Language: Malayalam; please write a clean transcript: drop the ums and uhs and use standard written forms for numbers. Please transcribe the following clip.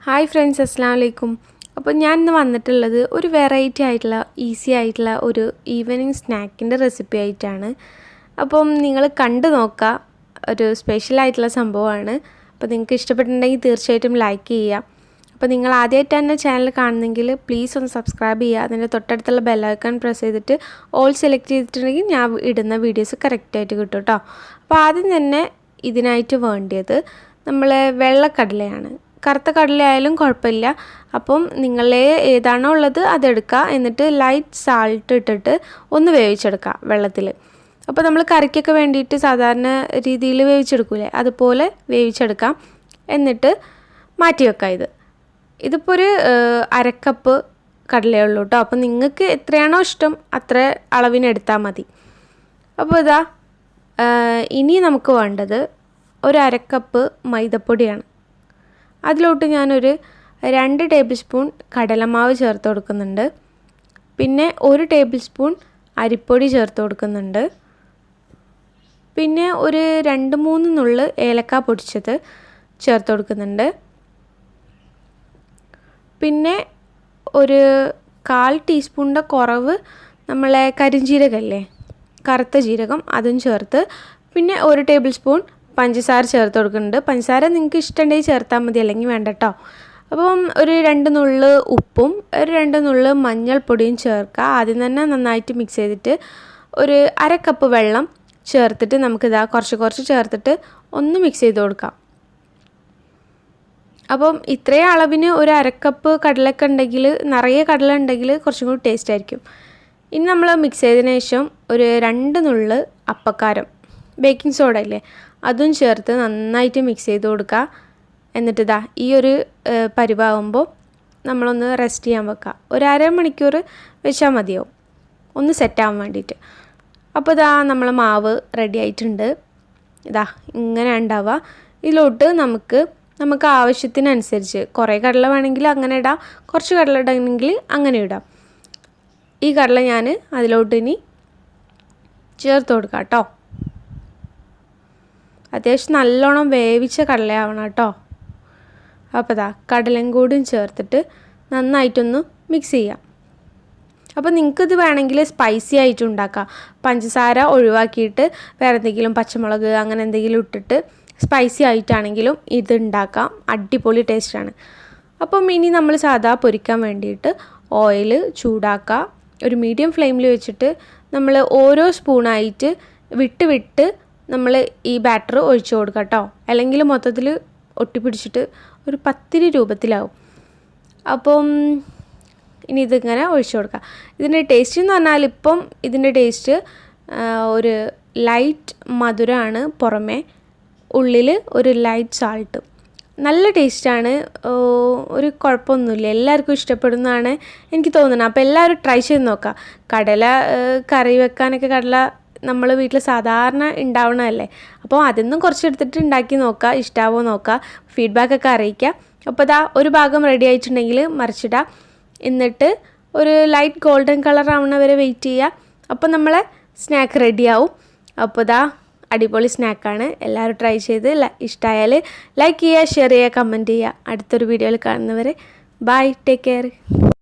ഹായ് ഫ്രണ്ട്സ്, അസ്സലാമു അലൈക്കും. അപ്പോൾ ഞാൻ ഇന്ന് വന്നിട്ടുള്ളത് ഒരു വെറൈറ്റി ആയിട്ടുള്ള ഈസി ആയിട്ടുള്ള ഒരു ഈവനിങ് സ്നാക്കിൻ്റെ റെസിപ്പി ആയിട്ടാണ്. അപ്പം നിങ്ങൾ കണ്ടു നോക്കുക, ഒരു സ്പെഷ്യൽ ആയിട്ടുള്ള സംഭവമാണ്. അപ്പോൾ നിങ്ങൾക്ക് ഇഷ്ടപ്പെട്ടിട്ടുണ്ടെങ്കിൽ തീർച്ചയായിട്ടും ലൈക്ക് ചെയ്യുക. അപ്പോൾ നിങ്ങൾ ആദ്യമായിട്ട് തന്നെ ചാനൽ കാണുന്നെങ്കിൽ പ്ലീസ് ഒന്ന് സബ്സ്ക്രൈബ് ചെയ്യുക. അതിൻ്റെ തൊട്ടടുത്തുള്ള ബെല്ലൈക്കൺ പ്രസ് ചെയ്തിട്ട് ഓൾ സെലക്ട് ചെയ്തിട്ടുണ്ടെങ്കിൽ ഞാൻ ഇടുന്ന വീഡിയോസ് കറക്റ്റായിട്ട് കിട്ടും കേട്ടോ. അപ്പോൾ ആദ്യം തന്നെ ഇതിനായിട്ട് വേണ്ടിയത് നമ്മൾ വെള്ളക്കടലയാണ്. കറുത്ത കടലയായാലും കുഴപ്പമില്ല. അപ്പം നിങ്ങളെ ഏതാണോ ഉള്ളത് അതെടുക്കുക. എന്നിട്ട് ലൈറ്റ് സാൾട്ട് ഇട്ടിട്ട് ഒന്ന് വേവിച്ചെടുക്കുക വെള്ളത്തിൽ. അപ്പോൾ നമ്മൾ കറിക്കൊക്കെ വേണ്ടിയിട്ട് സാധാരണ രീതിയിൽ വേവിച്ചെടുക്കൂലേ, അതുപോലെ വേവിച്ചെടുക്കാം. എന്നിട്ട് മാറ്റി വെക്കാം. ഇതിപ്പോൾ ഒരു അരക്കപ്പ് കടലയേ ഉള്ളൂ കേട്ടോ. അപ്പോൾ നിങ്ങൾക്ക് എത്രയാണോ ഇഷ്ടം അത്ര അളവിനെടുത്താൽ മതി. അപ്പോൾ ഇനി നമുക്ക് വേണ്ടത് ഒരു അരക്കപ്പ് മൈദപ്പൊടിയാണ്. അതിലോട്ട് ഞാനൊരു 2 ടേബിൾ സ്പൂൺ കടലമാവ് ചേർത്ത് കൊടുക്കുന്നുണ്ട്. പിന്നെ 1 ടേബിൾ സ്പൂൺ അരിപ്പൊടി ചേർത്ത് കൊടുക്കുന്നുണ്ട്. പിന്നെ ഒരു 2-3 നുള്ള് ഏലക്ക പൊടിച്ചത് ചേർത്ത് കൊടുക്കുന്നുണ്ട്. പിന്നെ ഒരു 1/4 ടീസ്പൂണിൻ്റെ കുറവ് നമ്മളെ കരിഞ്ജീരകമല്ലേ, കറുത്ത ജീരകം, അതും ചേർത്ത് പിന്നെ 1 ടേബിൾ സ്പൂൺ പഞ്ചസാര ചേർത്ത് കൊടുക്കുന്നുണ്ട്. പഞ്ചസാര നിങ്ങൾക്ക് ഇഷ്ടമുണ്ടെങ്കിൽ ചേർത്താൽ മതി, അല്ലെങ്കിൽ വേണ്ട കേട്ടോ. അപ്പം ഒരു 2 നുള്ള് ഉപ്പും ഒരു 2 നുള്ള് മഞ്ഞൾപ്പൊടിയും ചേർക്കുക. ആദ്യം തന്നെ നന്നായിട്ട് മിക്സ് ചെയ്തിട്ട് ഒരു അരക്കപ്പ് വെള്ളം ചേർത്തിട്ട് നമുക്കിതാ കുറച്ച് ചേർത്തിട്ട് ഒന്ന് മിക്സ് ചെയ്ത് കൊടുക്കാം. അപ്പം ഇത്രയും അളവിന് ഒരു അരക്കപ്പ് കടലൊക്കെ ഉണ്ടെങ്കിൽ, നിറയെ കടല ഉണ്ടെങ്കിൽ കുറച്ചും കൂടി ടേസ്റ്റ് ആയിരിക്കും. ഇനി നമ്മൾ മിക്സ് ചെയ്തതിന് ശേഷം ഒരു 2 നുള്ള് അപ്പക്കാരം, ബേക്കിംഗ് സോഡ ഇല്ലേ, അതും ചേർത്ത് നന്നായിട്ട് മിക്സ് ചെയ്ത് കൊടുക്കുക. എന്നിട്ട് ഈ ഒരു പരിവാകുമ്പോൾ നമ്മളൊന്ന് റെസ്റ്റ് ചെയ്യാൻ വെക്കുക. ഒരു അരമണിക്കൂർ വെച്ചാൽ മതിയാവും, ഒന്ന് സെറ്റാകാൻ വേണ്ടിയിട്ട്. അപ്പോൾ നമ്മൾ മാവ് റെഡി ആയിട്ടുണ്ട്. ഇങ്ങനെ ഉണ്ടാവുക. ഇതിലോട്ട് നമുക്ക് ആവശ്യത്തിനനുസരിച്ച് കുറേ കടല വേണമെങ്കിൽ അങ്ങനെ ഇടാം, കുറച്ച് കടല ഇടണമെങ്കിൽ അങ്ങനെ ഇടാം. ഈ കടല ഞാൻ അതിലോട്ട് ഇനി ചേർത്ത് കൊടുക്കാം കേട്ടോ. അത്യാവശ്യം നല്ലോണം വേവിച്ച കടലയാവണം കേട്ടോ. അപ്പോൾ കടലയും കൂടിയും ചേർത്തിട്ട് നന്നായിട്ടൊന്ന് മിക്സ് ചെയ്യാം. അപ്പോൾ നിങ്ങൾക്കിത് വേണമെങ്കിൽ സ്പൈസി ആയിട്ട് ഉണ്ടാക്കാം. പഞ്ചസാര ഒഴിവാക്കിയിട്ട് വേറെ എന്തെങ്കിലും പച്ചമുളക് അങ്ങനെ എന്തെങ്കിലും ഇട്ടിട്ട് സ്പൈസി ആയിട്ടാണെങ്കിലും ഇത് ഉണ്ടാക്കാം. അടിപൊളി ടേസ്റ്റാണ്. അപ്പം ഇനി നമ്മൾ സാധാ പൊരിക്കാൻ വേണ്ടിയിട്ട് ഓയിൽ ചൂടാക്കുക. ഒരു മീഡിയം ഫ്ലെയിമിൽ വെച്ചിട്ട് നമ്മൾ ഓരോ സ്പൂണായിട്ട് വിട്ട് നമ്മൾ ഈ ബാറ്റർ ഒഴിച്ചു കൊടുക്കുക കേട്ടോ. അല്ലെങ്കിൽ മൊത്തത്തിൽ ഒട്ടിപ്പിടിച്ചിട്ട് ഒരു പത്തിരി രൂപത്തിലാവും. അപ്പം ഇനി ഇതിങ്ങനെ ഒഴിച്ചു കൊടുക്കുക. ഇതിൻ്റെ ടേസ്റ്റ് എന്ന് പറഞ്ഞാൽ ഇപ്പം ഇതിൻ്റെ ടേസ്റ്റ് ഒരു ലൈറ്റ് മധുരമാണ്, പുറമേ ഉള്ളിൽ ഒരു ലൈറ്റ് സാൾട്ട്. നല്ല ടേസ്റ്റാണ്, ഒരു കുഴപ്പമൊന്നുമില്ല, എല്ലാവർക്കും ഇഷ്ടപ്പെടുന്നതാണ് എനിക്ക് തോന്നുന്നത്. അപ്പോൾ എല്ലാവരും ട്രൈ ചെയ്ത് നോക്കുക. കടല കറി വെക്കാനൊക്കെ കടല നമ്മൾ വീട്ടിൽ സാധാരണ ഉണ്ടാവണമല്ലേ. അപ്പോൾ അതിന്നും കുറച്ചെടുത്തിട്ട് ഉണ്ടാക്കി നോക്കുക, ഇഷ്ടമാവോ നോക്കുക, ഫീഡ്ബാക്കൊക്കെ അറിയിക്കുക. അപ്പോൾ ഒരു ഭാഗം റെഡി ആയിട്ടുണ്ടെങ്കിൽ മറിച്ചിടുക. എന്നിട്ട് ഒരു ലൈറ്റ് ഗോൾഡൻ കളർ ആവണ വരെ വെയിറ്റ് ചെയ്യുക. അപ്പോൾ നമ്മളെ സ്നാക്ക് റെഡിയാവും. അപ്പോൾ അടിപൊളി സ്നാക്കാണ്. എല്ലാവരും ട്രൈ ചെയ്ത് ഇഷ്ടമായാൽ ലൈക്ക് ചെയ്യുക, ഷെയർ ചെയ്യുക, കമൻറ്റ് ചെയ്യുക. അടുത്തൊരു വീഡിയോയിൽ കാണുന്നവരെ ബൈ, ടേക്ക് കെയർ.